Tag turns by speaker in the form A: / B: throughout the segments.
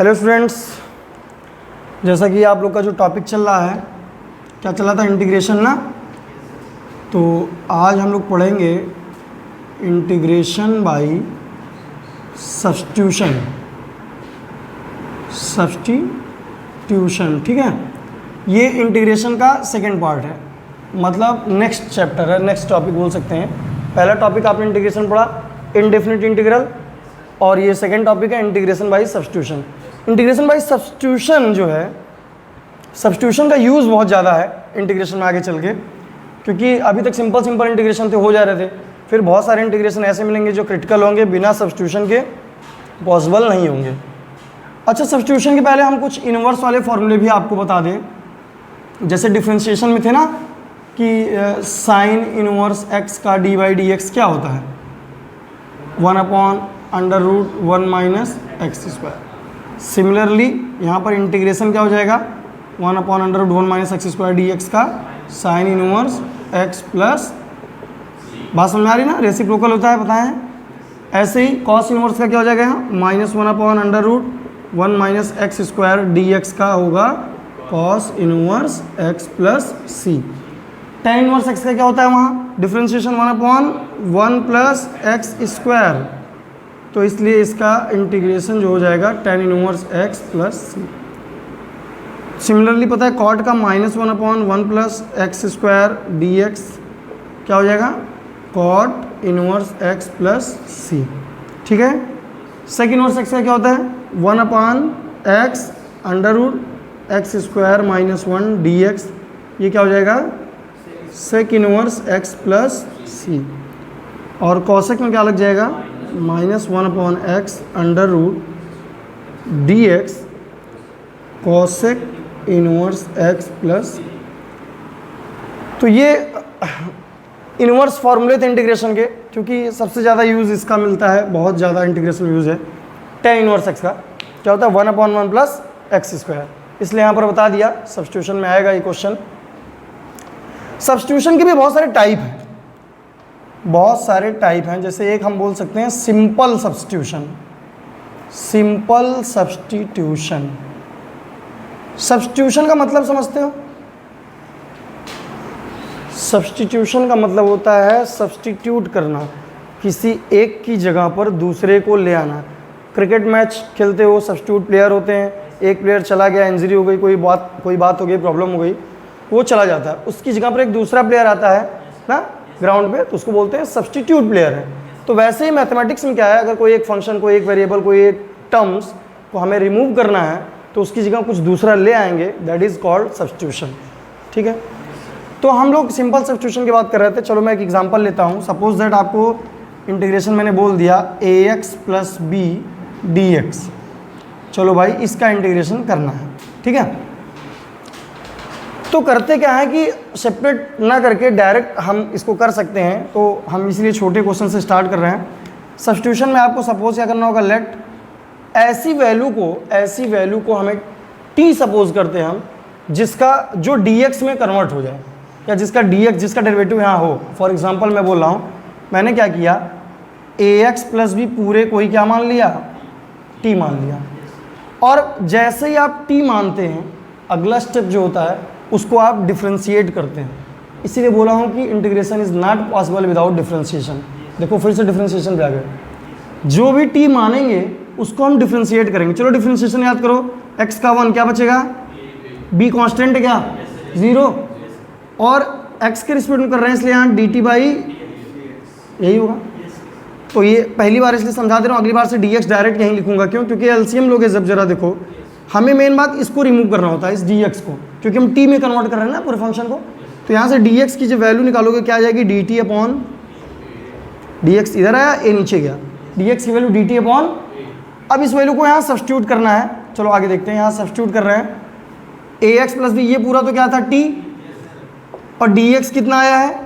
A: Hello students, जैसा कि आप लोग का जो टॉपिक चल रहा है, क्या चला था, इंटीग्रेशन ना। तो आज हम लोग पढ़ेंगे इंटीग्रेशन बाय सब्स्टिट्यूशन। ठीक है, ये इंटीग्रेशन का सेकंड पार्ट है, मतलब नेक्स्ट चैप्टर है, नेक्स्ट टॉपिक बोल सकते हैं। पहला टॉपिक आपने इंटीग्रेशन पढ़ा, इनडेफिनिट इंटीग्रल, और ये सेकंड टॉपिक है integration by substitution. Integration by substitution जो है, सब्स्टिट्यूशन का यूज़ बहुत ज़्यादा है इंटीग्रेशन में आगे चल के, क्योंकि अभी तक सिंपल इंटीग्रेशन थे, हो जा रहे थे। फिर बहुत सारे इंटीग्रेशन ऐसे मिलेंगे जो क्रिटिकल होंगे, बिना सब्स्टिट्यूशन के पॉसिबल नहीं होंगे। अच्छा, सब्स्टिट्यूशन के पहले हम कुछ इनवर्स वाले फॉर्मूले भी आपको बता दें। जैसे डिफ्रेंशिएशन में थे ना कि साइन इनवर्स एक्स का डी बाई डी एक्स क्या होता है, 1/√1 माइनस एक्स स्क्वायर। सिमिलरली यहाँ पर इंटीग्रेशन क्या हो जाएगा, 1/√1 minus x square D x का साइन इनवर्स एक्स प्लस, बात समझ में आ रही ना, रेसिप्रोकल होता है, बताएं। ऐसे ही कॉस इनवर्स का क्या हो जाएगा यहाँ, -1/√1 minus x square D x का होगा कॉस इनवर्स एक्स प्लस सी। टेन इनवर्स एक्स का क्या होता है वहाँ, डिफ्रेंशिएशन 1/1 प्लस एक्स स्क्वायर, तो इसलिए इसका इंटीग्रेशन जो हो जाएगा टेन इनवर्स एक्स प्लस सी। सिमिलरली पता है कॉट का -1/1 plus x square D x क्या हो जाएगा, कॉट इनवर्स एक्स प्लस सी। ठीक है, सेक इनवर्स एक्स का क्या होता है, 1/x स्क्वायर -1 डी एक्स, ये क्या हो जाएगा, सेक इनवर्स एक्स प्लस सी। और कॉसेक में क्या लग जाएगा, -1/x D x cosec inverse x plus. तो ये इनवर्स फॉर्मूले थे इंटीग्रेशन के, क्योंकि सबसे ज़्यादा यूज़ इसका मिलता है, बहुत ज़्यादा इंटीग्रेशन यूज़ है। टेन इनवर्स एक्स का क्या होता है, 1/1 प्लस एक्स स्क्वायर, इसलिए यहाँ पर बता दिया। सब्स्टिट्यूशन में आएगा ये क्वेश्चन। सब्स्टिट्यूशन के भी बहुत सारे टाइप हैं, बहुत सारे टाइप हैं। जैसे एक हम बोल सकते हैं simple substitution. Simple substitution, substitution का मतलब समझते हो? सब्स्टिट्यूशन का मतलब होता है सब्स्टिट्यूट करना, किसी एक की जगह पर दूसरे को ले आना। क्रिकेट मैच खेलते हो, सब्स्टिट्यूट प्लेयर होते हैं, एक प्लेयर चला गया, इंजरी हो गई, कोई बात हो गई, प्रॉब्लम हो गई, वो चला जाता है, उसकी जगह पर एक दूसरा प्लेयर आता है ना ग्राउंड पे, तो उसको बोलते हैं सब्स्टिट्यूट प्लेयर है। तो वैसे ही मैथमेटिक्स में क्या है, अगर कोई एक फंक्शन, कोई एक वेरिएबल, कोई एक टर्म्स को हमें रिमूव करना है, तो उसकी जगह कुछ दूसरा ले आएंगे, दैट इज़ कॉल्ड सब्स्टिट्यूशन। ठीक है, तो हम लोग सिंपल सब्स्टिट्यूशन की बात कर रहे थे। चलो मैं एक एग्जांपल लेता हूँ। सपोज दैट आपको इंटीग्रेशन मैंने बोल दिया ax plus B D X, चलो भाई इसका इंटीग्रेशन करना है। ठीक है, तो करते क्या है कि सेपरेट ना करके डायरेक्ट हम इसको कर सकते हैं, तो हम इसलिए छोटे क्वेश्चन से स्टार्ट कर रहे हैं। सब्स्टिट्यूशन में आपको सपोज क्या करना होगा, लेट ऐसी वैल्यू को हमें t सपोज करते हैं हम, जिसका जो dx में कन्वर्ट हो जाए, या जिसका dx, जिसका डेरिवेटिव यहाँ हो। फॉर एग्जांपल मैं बोल रहा हूँ, मैंने क्या किया, ax प्लस बी पूरे को ही क्या मान लिया, t मान लिया। और जैसे ही आप t मानते हैं, अगला स्टेप जो होता है उसको आप डिफ्रेंशिएट करते हैं। इसीलिए बोला हूँ कि integration is not possible without differentiation. देखो फिर से डिफ्रेंशिएशन पे आ गए, जो भी t मानेंगे उसको हम डिफ्रेंशिएट करेंगे। चलो डिफ्रेंशिएशन याद करो, x का 1 क्या बचेगा, b कांस्टेंट है क्या, 0, और x के रिस्पेक्ट में कर रहे हैं इसलिए यहाँ dt बाई यही होगा। तो ये पहली बार इसलिए समझा दे रहा हूँ, अगली बार से dx डायरेक्ट यहीं लिखूंगा। क्यों? क्योंकि एलसीएम लोगे जब, जरा देखो, हमें मेन बात इसको रिमूव करना होता है, इस dx को, क्योंकि हम t में कन्वर्ट कर रहे हैं ना पूरे फंक्शन को। तो यहाँ से dx की जो वैल्यू निकालोगे क्या आ जाएगी, dt अपॉन, dx इधर आया, a नीचे गया, dx की वैल्यू dt अपॉन। अब इस वैल्यू को यहाँ सब्स्टिट्यूट करना है। चलो आगे देखते हैं, यहाँ सब्स्टिट्यूट कर रहे हैं, ax प्लस बी, ये पूरा तो क्या था t, और dx कितना आया है,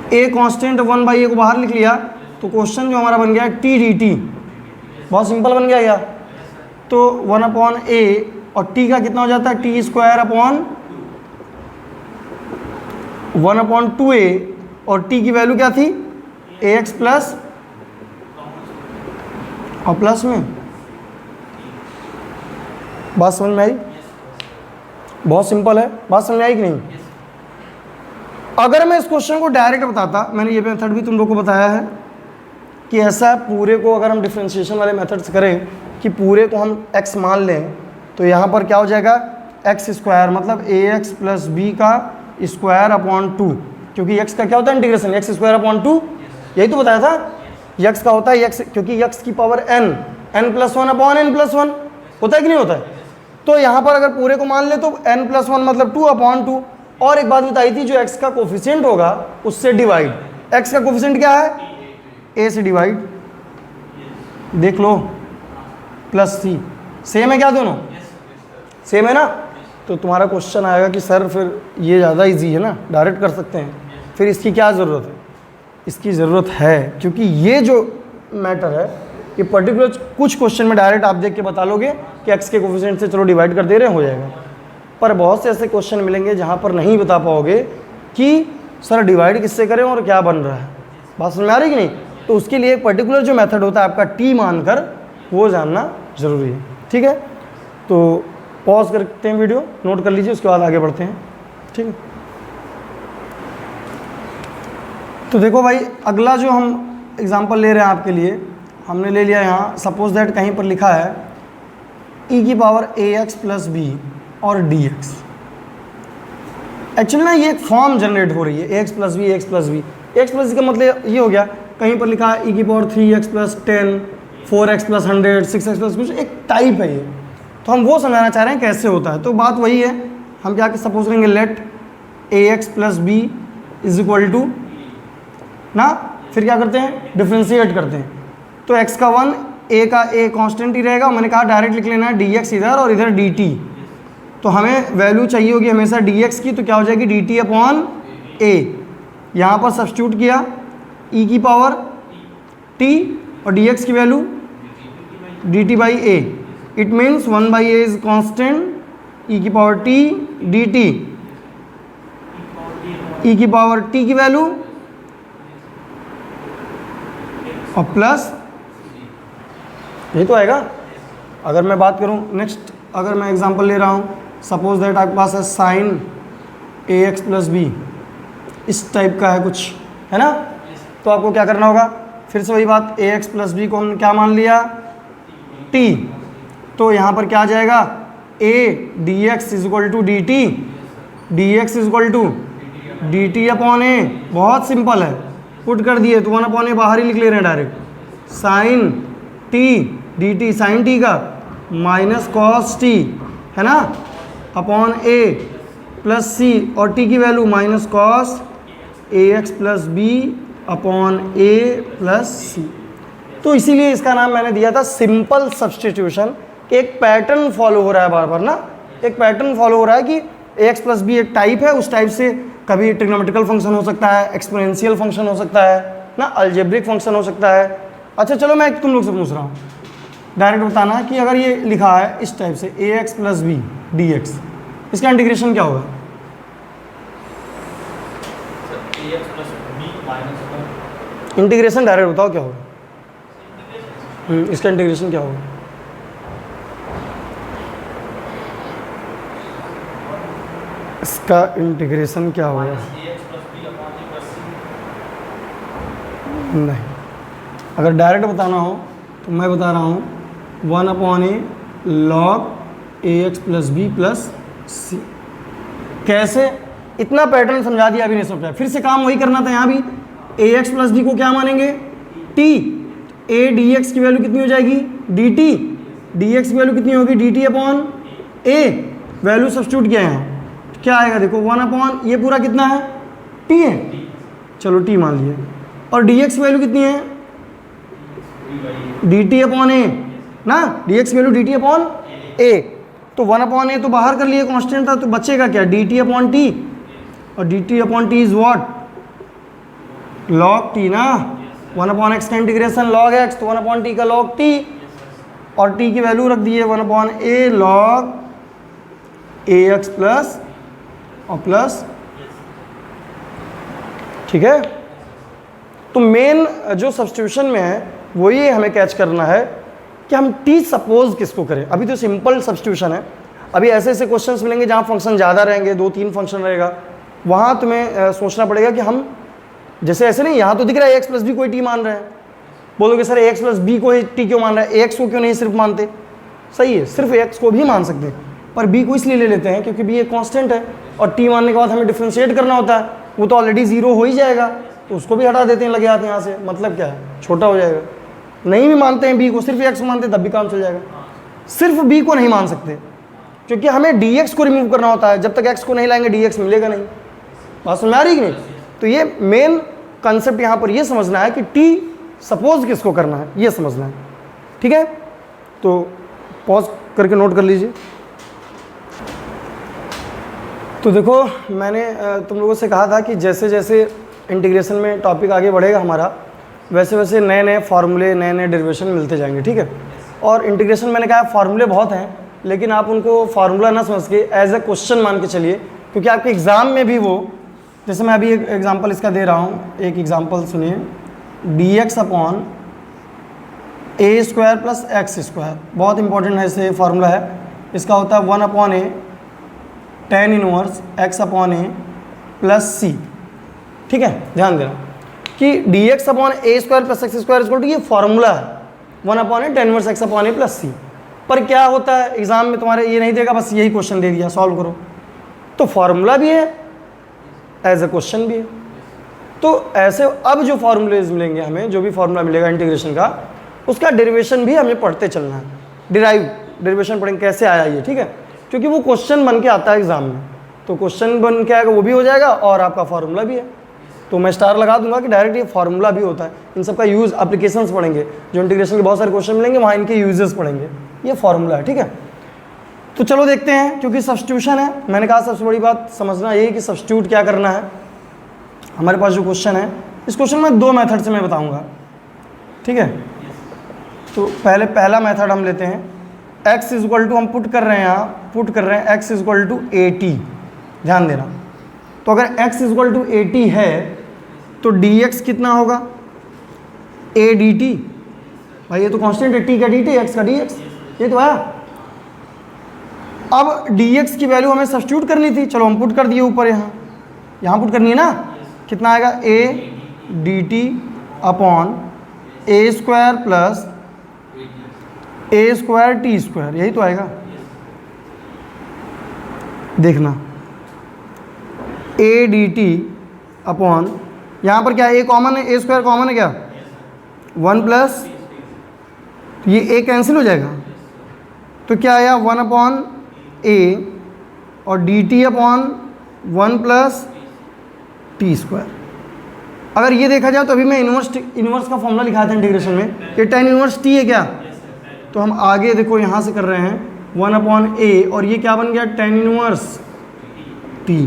A: a कांस्टेंट 1/a को बाहर लिख लिया, तो क्वेश्चन जो हमारा बन गया t dt, बहुत सिंपल बन गया या। तो 1/a, और t का कितना हो जाता है, t स्क्वायर अपॉन 1/2a, और t की वैल्यू क्या थी, ax प्लस, और प्लस में बात समझ में आई? बहुत सिंपल है, बात समझ में आई कि नहीं? अगर मैं इस क्वेश्चन को डायरेक्ट बताता, मैंने ये मेथड भी तुम लोग को बताया है कि ऐसा पूरे को अगर हम डिफ्रेंशिएशन वाले मेथड से करें कि पूरे को हम x मान लें, तो यहाँ पर क्या हो जाएगा एक्स स्क्वायर, मतलब ax प्लस बी का स्क्वायर अपॉन 2, क्योंकि x का क्या होता है इंटीग्रेशन, एक्स स्क्वायर अपॉन 2, यही तो बताया था। x का होता है x, क्योंकि x की power n plus one upon n plus one, होता है कि नहीं होता है? तो यहाँ पर अगर पूरे को मान ले तो n प्लस वन मतलब 2 अपॉन 2। और एक बात बताई थी, जो x का कोफिशिएंट होगा उससे डिवाइड, x का कोफिशिएंट क्या है, a से डिवाइड, देख लो, प्लस c, सेम है क्या दोनों? सेम है ना? तो तुम्हारा क्वेश्चन आएगा कि सर फिर ये ज़्यादा इजी है ना, डायरेक्ट कर सकते हैं, फिर इसकी क्या ज़रूरत है? इसकी ज़रूरत है क्योंकि ये जो मैटर है ये पर्टिकुलर कुछ क्वेश्चन में डायरेक्ट आप देख के बता लोगे कि x के कोफिशिएंट से चलो डिवाइड कर दे रहे हैं, हो जाएगा। पर बहुत से ऐसे क्वेश्चन मिलेंगे जहाँ पर नहीं बता पाओगे कि सर डिवाइड किससे करें और क्या बन रहा है। बात समझ में आ रही कि नहीं? तो उसके लिए एक पर्टिकुलर जो मेथड होता है आपका टी मानकर, वो जानना ज़रूरी है। ठीक है, तो पॉज करते हैं, वीडियो नोट कर लीजिए, उसके बाद आगे बढ़ते हैं। ठीक है, तो देखो भाई, अगला जो हम एग्जांपल ले रहे हैं आपके लिए, हमने ले लिया यहाँ, सपोज दैट कहीं पर लिखा है e की पावर ax प्लस बी और dx। एक्चुअली ना ये एक फॉर्म जनरेट हो रही है, ax plus B, ax plus B. X plus B का मतलब ये हो गया, कहीं पर लिखा है e की power 3x plus 10, 4x plus 100, 6x plus कुछ, एक टाइप है ये। तो हम वो समझाना चाह रहे हैं कैसे होता है। तो बात वही है, हम क्या सपोज करेंगे, let ax plus B is equal to ना, फिर क्या करते हैं, डिफ्रेंशिएट करते हैं। तो x का 1, a का a कांस्टेंट ही रहेगा, मैंने कहा डायरेक्ट लिख लेना है dx इधर और इधर dt। तो हमें वैल्यू चाहिए होगी हमेशा dx की, तो क्या हो जाएगी dt अपॉन a। यहाँ पर सब्स्टिट्यूट किया e की पावर t और dx की value dt by a। It means 1 by a is constant, e की पावर t dt, e की पावर t की वैल्यू और प्लस, यही तो आएगा। अगर मैं बात करूं नेक्स्ट, अगर मैं एग्जांपल ले रहा हूं, सपोज दैट आपके पास है साइन ax प्लस बी, इस टाइप का है कुछ, है ना? तो आपको क्या करना होगा, फिर से वही बात, ax प्लस बी को हमने क्या मान लिया, t। तो यहाँ पर क्या आ जाएगा, a dx is equal to dt, dx is equal to dt upon a। बहुत सिंपल है, पुट कर दिए तो 1 अपॉन a बाहर ही लिख ले रहे हैं direct, sine t dt, sine t का माइनस कॉस t, है ना, अपॉन a प्लस c, और t की value minus cos ax plus B upon a plus c। तो इसीलिए इसका नाम मैंने दिया था सिंपल सब्सटीट्यूशन, कि एक पैटर्न फॉलो हो रहा है बार बार ना, एक पैटर्न फॉलो हो रहा है कि ax प्लस बी एक टाइप है, उस टाइप से कभी ट्रिग्नोमेट्रिकल फंक्शन हो सकता है, एक्सपोनेंशियल फंक्शन हो सकता है ना, अलजेब्रिक फंक्शन हो सकता है। अच्छा चलो मैं तुम लोग से पूछ रहा हूँ, डायरेक्ट बताना कि अगर ये लिखा है इस टाइप से ax प्लस बी dx, इसका इंटीग्रेशन क्या होगा? इंटीग्रेशन डायरेक्ट बताओ क्या होगा, इसका इंटीग्रेशन क्या होगा? इसका इंटीग्रेशन क्या होगा? नहीं, अगर डायरेक्ट बताना हो तो मैं बता रहा हूँ 1 upon a log ax plus b plus c. कैसे? इतना पैटर्न समझा दिया, अभी नहीं समझा, फिर से काम वही करना था। यहाँ भी ax प्लस बी को क्या मानेंगे, t, a dx की वैल्यू कितनी हो जाएगी, dt, dx की वैल्यू कितनी होगी, dt upon a। Value substitute किया है यहाँ, क्या आएगा देखो, 1 अपॉन ये पूरा कितना है, t है, चलो t मान लिया, और dx की वैल्यू कितनी है, dt अपॉन a ना, dx की वैल्यू dt अपॉन a। तो 1 अपॉन a तो बाहर कर लिए, कांस्टेंट था, तो बचेगा क्या, dt अपॉन t, और dt upon t is what, log t ना। 1 अपॉन x का इंटीग्रेशन log x, तो 1 अपॉन t का log t, और t की वैल्यू रख दिए 1 upon a log ax plus और प्लस, ठीक है। तो मेन जो सब्स्टिट्यूशन में है वो ये हमें कैच करना है कि हम टी सपोज किसको करें। अभी तो सिंपल सब्स्टिट्यूशन है, अभी ऐसे ऐसे क्वेश्चंस मिलेंगे जहाँ फंक्शन ज़्यादा रहेंगे, 2-3 फंक्शन रहेगा, वहाँ तुम्हें सोचना पड़ेगा कि हम जैसे ऐसे नहीं, यहाँ तो दिख रहा है एक्स प्लस बी कोई टी मान रहे हैं, बोलोगे सर एक्स प्लस बी को ही टी क्यों मान रहा है, एक्स को क्यों नहीं सिर्फ मानते। सही है, सिर्फ एक्स को भी मान सकते हैं, पर बी को इसलिए ले लेते हैं क्योंकि बी एक कांस्टेंट है और टी मानने के बाद हमें डिफ्रेंशिएट करना होता है, वो तो ऑलरेडी 0 हो ही जाएगा, तो उसको भी हटा देते हैं, लगे हाथ यहाँ से, मतलब क्या है, छोटा हो जाएगा। नहीं भी मानते हैं बी को, सिर्फ एक्स मानते हैं तब भी काम चल जाएगा। सिर्फ बी को नहीं मान सकते क्योंकि हमें डी एक्स को रिमूव करना होता है, जब तक एक्स को नहीं लाएंगे डी एक्स मिलेगा नहीं। बात समझ में आ रही कि नहीं। तो ये मेन कंसेप्ट यहाँ पर ये समझना है कि टी सपोज किसको करना है, ये समझना है। ठीक है, तो पॉज करके नोट कर लीजिए। तो देखो मैंने तुम लोगों से कहा था कि जैसे जैसे इंटीग्रेशन में टॉपिक आगे बढ़ेगा हमारा, वैसे वैसे नए नए फार्मूले, नए नए डेरिवेशन मिलते जाएंगे। ठीक है, और इंटीग्रेशन मैंने कहा फार्मूले बहुत हैं, लेकिन आप उनको फार्मूला ना समझ के एज ए क्वेश्चन मान के चलिए, क्योंकि आपके एग्ज़ाम में भी वो, जैसे मैं अभी एक एग्जांपल इसका दे रहा हूँ, एक एग्जांपल सुनिए, dx अपॉन ए स्क्वायर प्लस एक्स स्क्वायर, बहुत इंपॉर्टेंट है, इसे फार्मूला है, इसका होता है 1 upon A tan inverse x upon A plus सी। ठीक है, ध्यान देना कि dx upon A square plus x square equal to, ये फार्मूला है 1 upon A tan inverse x upon A plus C. पर क्या होता है एग्जाम में तुम्हारे ये नहीं देगा बस यही क्वेश्चन दे दिया सॉल्व करो, तो फार्मूला भी है एज ए क्वेश्चन भी है। तो ऐसे अब जो फार्मूलेज मिलेंगे हमें, जो भी फार्मूला मिलेगा इंटीग्रेशन का, उसका डेरिवेशन भी हमें पढ़ते चलना है। डेरिवेशन पढ़ेंगे कैसे आया ये, ठीक है, क्योंकि वो क्वेश्चन बन के आता है एग्जाम में, तो क्वेश्चन बन के आएगा वो भी हो जाएगा और आपका फार्मूला भी है। तो मैं स्टार लगा दूंगा कि डायरेक्ट ये फार्मूला भी होता है। इन सब का यूज़ एप्लीकेशंस पढ़ेंगे, जो इंटीग्रेशन के बहुत सारे क्वेश्चन मिलेंगे वहाँ इनके यूजेस पढ़ेंगे, ये फार्मूला है। ठीक है, तो चलो देखते हैं, क्योंकि सब्स्टिट्यूशन है, मैंने कहा सबसे बड़ी बात समझना यही कि सब्स्टिट्यूट क्या करना है। हमारे पास जो क्वेश्चन है, इस क्वेश्चन में 2 मेथड से मैं बताऊंगा। ठीक है, तो पहला मेथड हम लेते हैं, x इक्वल टू हम पुट कर रहे हैं, यहाँ पुट कर रहे हैं x इक्वल टू 80। ध्यान देना, तो अगर x इक्वल टू 80 है तो dx कितना होगा, a dt, भाई ये तो कांस्टेंट है, t का dt, x का dx, ये तो है। अब dx की वैल्यू हमें सब्स्टिट्यूट करनी थी, चलो हम पुट कर दिए ऊपर, यहाँ पुट करनी है ना, कितना आएगा, a dt upon A square plus A square T square, यही तो आएगा। देखना ए डी टी अपॉन, यहाँ पर क्या ए कॉमन है, ए स्क्वायर कॉमन है क्या, 1 प्लस ये ए कैंसिल हो जाएगा, तो क्या आया 1 अपॉन ए और D T upon 1 plus T square. अगर ये देखा जाए तो अभी मैं इनवर्स का फॉर्मूला लिखा था इंटीग्रेशन में, ये tan इनवर्स टी है क्या, तो हम आगे देखो यहाँ से कर रहे हैं 1 अपॉन ए और ये क्या बन गया, tan इनवर्स टी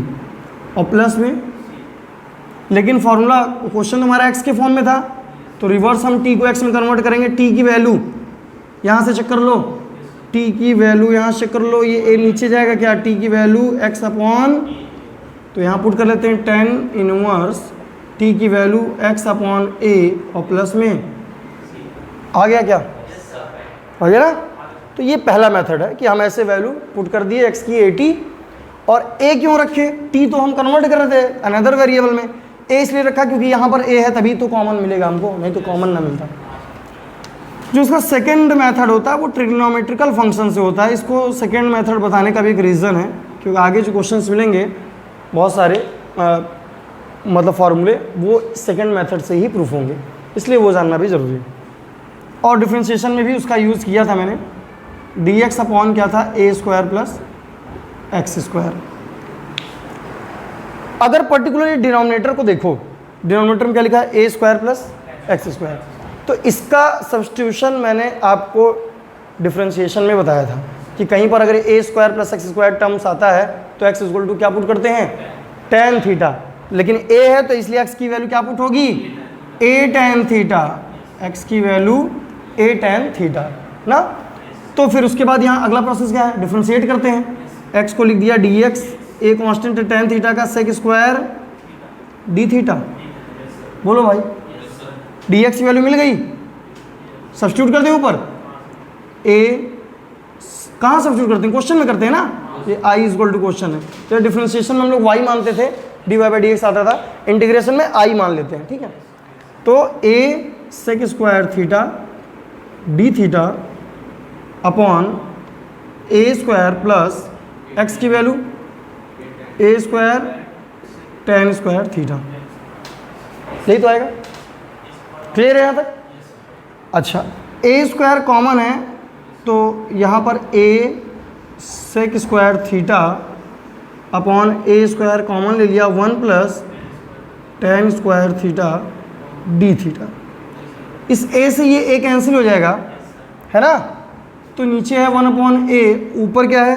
A: और प्लस में, लेकिन फॉर्मूला क्वेश्चन हमारा x के फॉर्म में था, तो रिवर्स हम t को x में कन्वर्ट करेंगे। t की वैल्यू यहाँ से चेक कर लो, t की वैल्यू यहाँ से चेक कर लो, ये a नीचे जाएगा क्या, t की वैल्यू x अपॉन, तो यहाँ पुट कर लेते हैं tan इनवर्स t की वैल्यू x अपॉन a और प्लस में आ गया क्या, आ गया ना। तो ये पहला मेथड है कि हम ऐसे वैल्यू पुट कर दिए x की 80 और a क्यों रखे, t तो हम कन्वर्ट कर रहे थे अनदर वेरिएबल में, a इसलिए रखा क्योंकि यहाँ पर a है तभी तो कॉमन मिलेगा हमको, नहीं तो कॉमन ना मिलता। जो इसका सेकेंड मेथड होता है वो ट्रिग्नोमेट्रिकल फंक्शन से होता है। इसको सेकेंड मेथड बताने का भी एक रीज़न है, क्योंकि आगे जो क्वेश्चंस मिलेंगे बहुत सारे मतलब फार्मूले वो सेकेंड मेथड से ही प्रूफ होंगे, इसलिए वो जानना भी ज़रूरी है। और डिफ्रेंशिएशन में भी उसका यूज़ किया था मैंने, dx अपॉन क्या था, ए स्क्वायर प्लस एक्स स्क्वायर। अगर पर्टिकुलरली डिनोमिनेटर को देखो, डिनोमिनेटर में क्या लिखा है, ए स्क्वायर प्लस एक्स स्क्वायर, तो इसका सब्स्टिट्यूशन मैंने आपको डिफ्रेंशिएशन में बताया था कि कहीं पर अगर a square plus x square terms आता है तो एक्स इक्वल टू क्या पुट करते हैं, tan थीटा, लेकिन a है तो इसलिए x की वैल्यू क्या पुट होगी, a tan थीटा, x की वैल्यू a tan थीटा ना। तो फिर उसके बाद यहाँ अगला प्रोसेस क्या है, डिफ्रेंशिएट करते हैं, x को लिख दिया dx, a कांस्टेंट है tan थीटा का सेक स्क्वायर d थीटा। बोलो भाई, dx की वैल्यू मिल गई, सब्स्टिट्यूट कर दे ऊपर, ए कहाँ सब्स्टिट्यूट करते हैं, क्वेश्चन में करते हैं ना, ये I is equal to question है, तो डिफरेंशिएशन में हम लोग वाई मानते थे, D Y by D X आता था, इंटीग्रेशन में आई मान लेते हैं, ठीक है। तो a sec square theta D theta upon A square plus x की value a square tan square theta, यही तो आएगा। क्लियर है यहाँ तक? अच्छा, ए स्क्वायर कॉमन है तो यहाँ पर ए सेक स्क्वायर थीटा अपॉन ए स्क्वायर कॉमन ले लिया, 1 plus tan square theta D theta. इस ए से ये ए कैंसिल हो जाएगा, है ना, तो नीचे है 1 अपॉन ए, ऊपर क्या है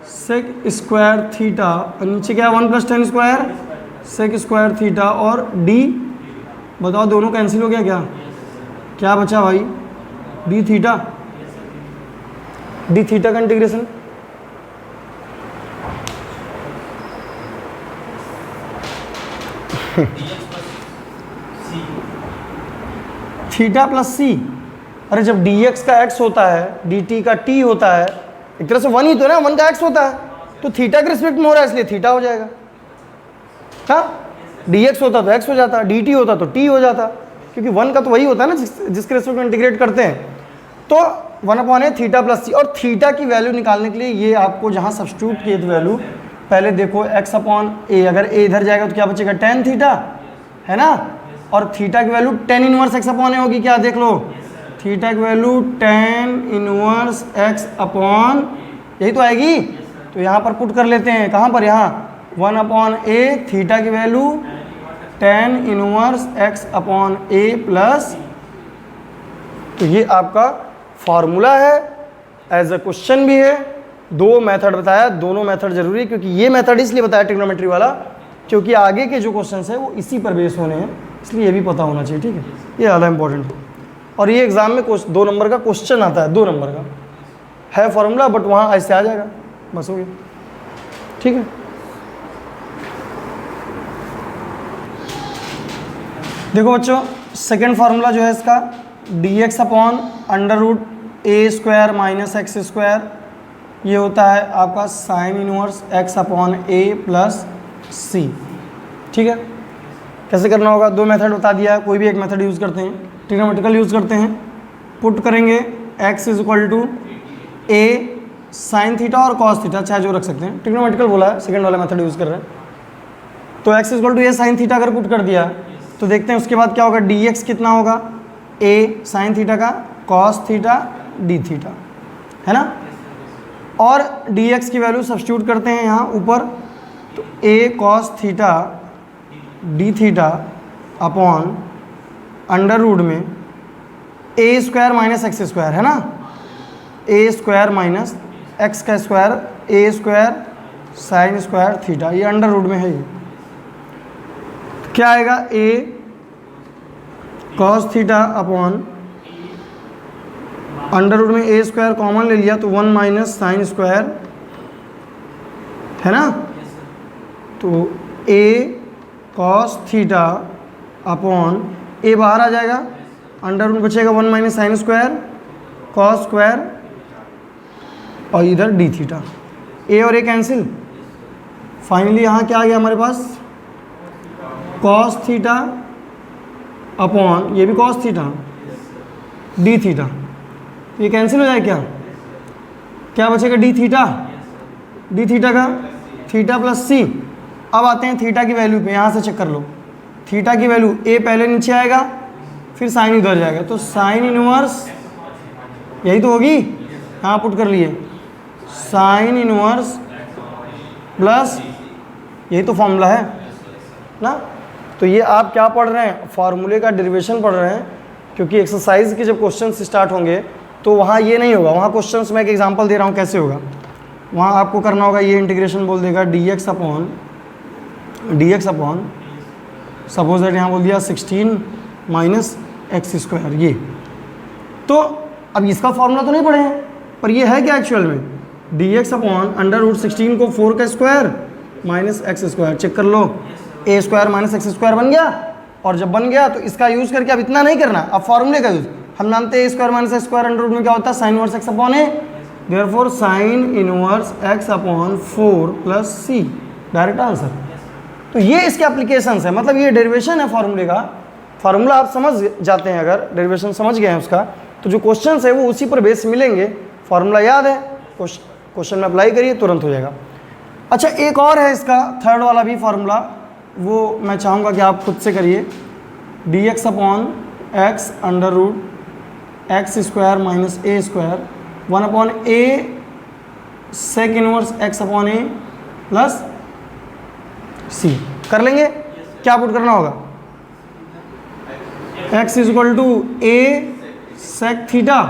A: सेक स्क्वायर थीटा, और नीचे क्या है 1 plus tan square sec square theta, और डी बताओ दोनों कैंसिल हो गया क्या, क्या बचा भाई, डी थीटा। डी थीटा का इंटीग्रेशन थीटा प्लस सी। अरे जब डी एक्स का एक्स होता है, डी टी का टी होता है, एक तरह से वन ही तो ना, वन का एक्स होता है, तो थीटा के रिस्पेक्ट में हो रहा है इसलिए थीटा हो जाएगा। हाँ, डी एक्स होता तो एक्स हो जाता, डी टी होता तो टी हो जाता, क्योंकि वन का तो वही होता है ना जिसके रिस्पेक्ट में इंटीग्रेट करते हैं। तो 1 अपॉन ए थीटा प्लस सी, और थीटा की वैल्यू निकालने के लिए ये आपको जहाँ सब्स्टिट्यूट किए थे वैल्यू, पहले देखो एक्स अपॉन ए, अगर ए इधर जाएगा तो क्या बचेगा टेन थीटा, है ना, और थीटा की value tan inverse x upon a होगी, क्या देख लो, थीटा की value tan inverse x upon, यही तो आएगी। तो यहाँ पर पुट कर लेते हैं, कहाँ पर, यहाँ 1 अपॉन ए, थीटा की value tan inverse x upon ए प्लस, तो ये आपका फॉर्मूला है, एज अ क्वेश्चन भी है। दो मेथड बताया, दोनों मेथड जरूरी है, क्योंकि ये मेथड इसलिए बताया ट्रिग्नोमेट्री वाला क्योंकि आगे के जो क्वेश्चंस है वो इसी पर बेस होने हैं, इसलिए ये भी पता होना चाहिए, ठीक है, ये ज़्यादा इंपॉर्टेंट है। और ये एग्जाम में 2 नंबर का क्वेश्चन आता है, 2 नंबर का है फॉर्मूला, बट वहाँ ऐसे आ जाएगा, बस हो गया, ठीक है। देखो बच्चों, सेकेंड फार्मूला जो है इसका d x upon under root a square minus x square, ये होता है आपका साइन इनवर्स एक्स अपॉन ए प्लस सी, ठीक है। कैसे करना होगा, 2 मेथड बता दिया, कोई भी एक मेथड यूज़ करते हैं, ट्रिग्नोमेट्रिकल यूज़ करते हैं। पुट करेंगे x is equal to A sine theta और कॉस थीटा, चाहे जो रख सकते हैं, ट्रिग्नोमेट्रिकल बोला है, सेकेंड वाला मेथड यूज़ कर रहे हैं। तो x is equal to A sine theta अगर पुट कर दिया तो देखते हैं उसके बाद क्या होगा, डी एक्स कितना होगा, ए साइन थीटा का कॉस थीटा डी थीटा, है ना, और डी एक्स की वैल्यू सब्स्टिट्यूट करते हैं यहाँ ऊपर, तो a cos theta D theta upon under root में a square minus x square, है ना, ए स्क्वायर माइनस एक्स का square, a square sine square theta, ये अंडर रूट में है ये, क्या आएगा, a cos theta upon under root में ए स्क्वायर कॉमन ले लिया तो 1 माइनस साइन स्क्वायर, है ना, तो ए कॉस थीटा अपॉन ए बाहर आ जाएगा, अंडर रूट बचेगा 1 minus sine square cos square, और इधर डी थीटा, ए और ए कैंसिल, फाइनली यहाँ क्या आ गया हमारे पास, कॉस थीटा अपॉन ये भी कॉस थीटा डी थीटा, ये कैंसिल हो जाए क्या, क्या बचेगा डी थीटा, डी थीटा का थीटा प्लस सी। अब आते हैं थीटा की वैल्यू पे, यहाँ से चेक कर लो, थीटा की वैल्यू ए पहले नीचे आएगा फिर साइन इधर जाएगा, तो साइन इनवर्स यही तो होगी, यहाँ पुट कर लिए साइन इनवर्स प्लस, यही तो फॉर्मूला है ना। तो ये आप क्या पढ़ रहे हैं, फार्मूले का डेरिवेशन पढ़ रहे हैं, क्योंकि एक्सरसाइज के जब क्वेश्चंस स्टार्ट होंगे तो वहाँ ये नहीं होगा, वहाँ क्वेश्चंस मैं एक एग्जांपल दे रहा हूँ कैसे होगा, वहाँ आपको करना होगा ये इंटीग्रेशन बोल देगा D x upon suppose that यहाँ बोल दिया 16 माइनस एक्स स्क्वायर, ये तो अब इसका फॉर्मूला तो नहीं पढ़े हैं, पर ये है क्या एक्चुअल में, D x upon under root 16 को 4 का square minus x square, check कर लो, A square minus x square बन गया, और जब बन गया तो इसका यूज़ करके अब इतना नहीं करना, अब फॉर्मूले का यूज़। हम जानते हैं square minus square under root में क्या होता है, sine inverse x upon a, therefore sine inverse x upon 4 plus c, direct answer. तो ये इसके एप्लीकेशंस है, मतलब ये डेरिवेशन है फॉर्मूले का। फार्मूला आप समझ जाते हैं, अगर डेरिवेशन समझ गए हैं उसका, तो जो क्वेश्चंस है वो उसी पर बेस मिलेंगे। फार्मूला याद है, क्वेश्चन में अप्लाई करिए, तुरंत हो जाएगा। अच्छा, एक और है इसका थर्ड वाला भी फार्मूला, वो मैं चाहूँगा कि आप खुद से करिए। D x upon x under root x square minus a square 1 upon a sec inverse x upon A plus c. कर लेंगे? क्या पुट करना होगा? x is equal to a sec theta,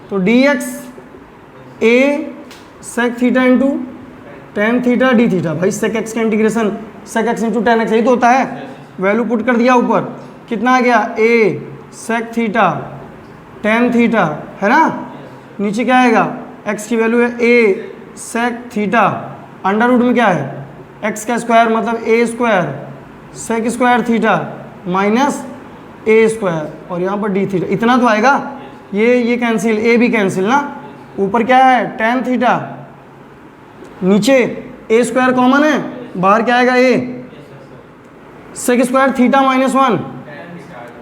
A: तो d x a sec theta into tan theta D theta. भाई sec x का integration sec x into tan x यही तो होता है। वैल्यू पुट कर दिया ऊपर, कितना आ गया? A sec theta tan theta, है ना। नीचे क्या आएगा? x की वैल्यू है a sec theta, under root में क्या है? x का स्क्वायर मतलब a square sec square theta minus a square, और यहाँ पर डी थीटा। इतना तो आएगा, ये कैंसिल, ए भी कैंसिल ना। ऊपर क्या है? टेन थीटा, नीचे ए स्क्वायर कॉमन है, बाहर क्या आएगा? A sec square theta minus 1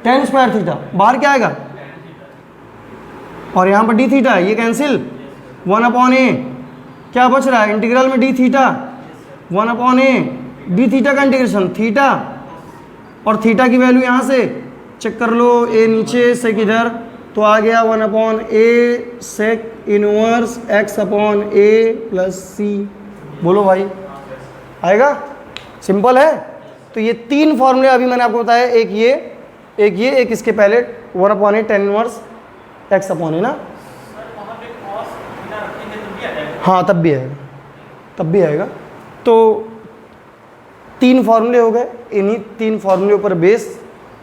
A: tan square theta, बाहर क्या आएगा? और यहाँ पर डी थीटा, ये कैंसिल, 1 अपॉन ए क्या बच रहा है? इंटीग्रल में d theta 1 upon a d theta का इंटीग्रेशन थीटा, और थीटा की वैल्यू यहाँ से चेक कर लो, ए नीचे सेक इधर, तो आ गया 1 upon a sec inverse x upon A plus सी। बोलो भाई, आएगा? सिंपल है। तो ये तीन फॉर्मूले अभी मैंने आपको बताया, एक ये, एक इसके पहले 1 अपॉन ए टेन इनवर्स एक्स अपॉन ए ना। हाँ, तब भी आएगा। तो तीन फार्मूले हो गए, इन्हीं तीन फार्मूले पर बेस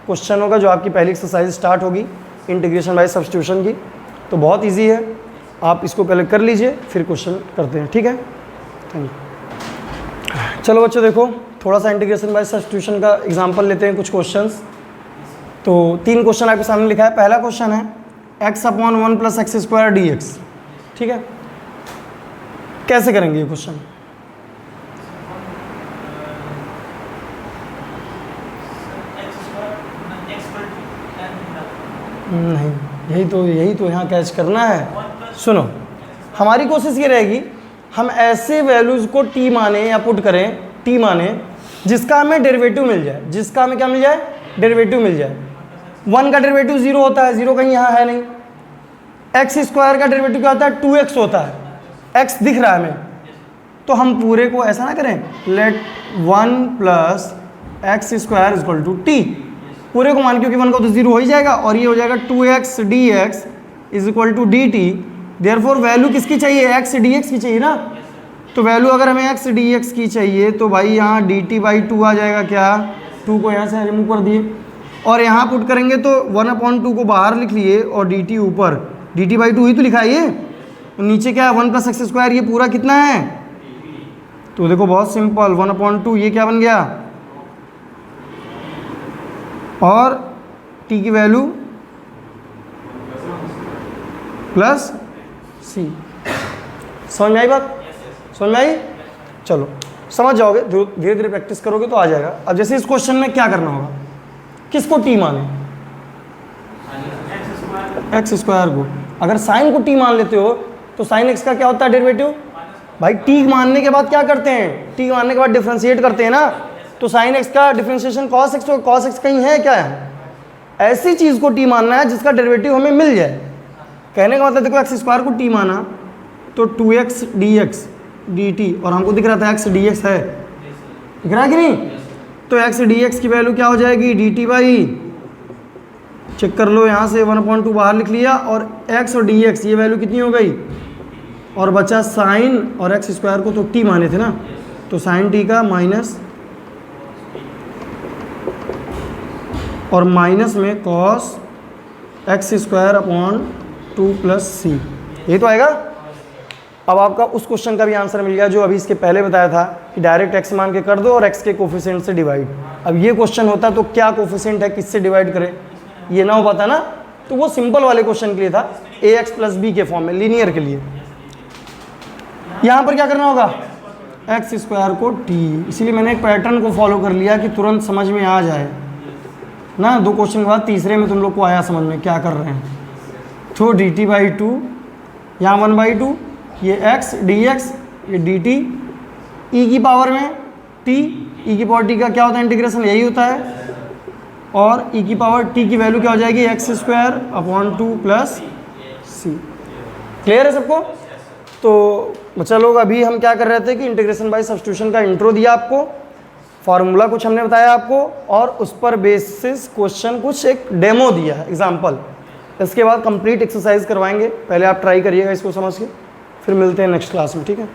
A: क्वेश्चन होगा, जो आपकी पहली एक्सरसाइज स्टार्ट होगी इंटीग्रेशन बाय सब्स्टिट्यूशन की। तो बहुत इजी है, आप इसको पहले कर लीजिए, फिर क्वेश्चन करते हैं, ठीक है। Thank you. चलो बच्चों, देखो थोड़ा सा इंटीग्रेशन बाय सब्स्टिट्यूशन का एग्जांपल लेते हैं, कुछ क्वेश्चंस। तो तीन क्वेश्चन आपके सामने लिखा है। पहला क्वेश्चन है x upon 1 plus x square D x, ठीक है। कैसे करेंगे ये क्वेश्चन? नहीं, यही तो यहाँ कैच करना है। सुनो, हमारी कोशिश ये रहेगी, हम ऐसे वैल्यूज़ को t माने या पुट करें, t माने जिसका हमें डेरिवेटिव मिल जाए, जिसका हमें क्या मिल जाए? डेरिवेटिव मिल जाए। 1 का डेरिवेटिव 0 होता है, 0 कहीं यहाँ है नहीं। एक्स स्क्वायर का डेरिवेटिव क्या होता है? 2x होता है, x दिख रहा है हमें। तो हम पूरे को ऐसा ना करें, let 1 plus x square is equal to T, पूरे को मान, क्योंकि 1 का तो 0 हो ही जाएगा, और ये हो जाएगा 2x dx is equal to D T. Therefore value किसकी चाहिए? x dx की चाहिए ना। तो वैल्यू अगर हमें x dx की चाहिए तो भाई यहाँ dt बाई 2 आ जाएगा। क्या? 2 को यहाँ से रिमूव कर दिए, और यहाँ पुट करेंगे तो 1/2 को बाहर लिख लिए, और dt ऊपर, dt बाई 2 ही तो लिखा है ये। नीचे क्या है? 1 प्लस एक्स स्क्वायर, ये पूरा कितना है? तो देखो बहुत सिंपल, 1/2, ये क्या बन गया? और t की वैल्यू प्लस सी। समझ में आई बात? समझ में आई? चलो समझ जाओगे, धीरे धीरे प्रैक्टिस करोगे तो आ जाएगा। अब जैसे इस क्वेश्चन में क्या करना होगा, किसको t माने? एक्स स्क्वायर को। अगर साइन को t मान लेते हो तो साइन x का क्या होता है? डेरिवेटिव। भाई t मानने के बाद क्या करते हैं? t मानने के बाद डिफ्रेंशिएट करते हैं ना। तो साइन x का डिफ्रेंशिएशन कॉस x, तो कॉस x कहीं है क्या है? ऐसी चीज़ को t मानना है जिसका डेरिवेटिव हमें मिल जाए। कहने का मतलब देखो, एक्स स्क्वायर को t माना तो 2x dx dt, और हमको दिख रहा था x dx है, दिख रहा है कि नहीं? तो x dx की वैल्यू क्या हो जाएगी? dt बाई, चेक कर लो यहाँ से, 1/2 बाहर लिख लिया, और x और dx ये वैल्यू कितनी हो गई? और बचा साइन, और एक्स स्क्वायर को तो t माने थे ना, तो साइन t का माइनस, और माइनस में cos x square upon 2 plus c, ये तो आएगा। अब आपका उस क्वेश्चन का भी आंसर मिल गया जो अभी इसके पहले बताया था कि डायरेक्ट x मान के कर दो और x के कोफिशिएंट से डिवाइड। अब ये क्वेश्चन होता तो क्या कोफिशिएंट है, किससे डिवाइड करें, ये ना हो पाता ना, तो वो सिंपल वाले क्वेश्चन के लिए था, ax प्लस बी के फॉर्म में, लीनियर के लिए। यहाँ पर क्या करना होगा, एक्स स्क्वायर को t, इसीलिए मैंने एक पैटर्न को फॉलो कर लिया कि तुरंत समझ में आ जाए ना। 2 क्वेश्चन के बाद तीसरे में तुम लोग को आया समझ में क्या कर रहे हैं। तो dt/2, यहाँ 1/2, ये x dx, ये dt, e की पावर में t, e की पावर t का क्या होता है, इंटीग्रेशन यही होता है, और e की पावर t की वैल्यू क्या हो जाएगी, x² प्लस c। क्लियर है सबको। तो चलो अभी हम क्या कर रहे थे कि इंटीग्रेशन बाय सब्स्टिट्यूशन का इंट्रो दिया आपको, फार्मूला कुछ हमने बताया आपको, और उस पर बेसिस क्वेश्चन कुछ एक डेमो दिया है, एग्जाम्पल। इसके बाद कंप्लीट एक्सरसाइज करवाएंगे, पहले आप ट्राई करिएगा इसको समझ के, फिर मिलते हैं नेक्स्ट क्लास में, ठीक है।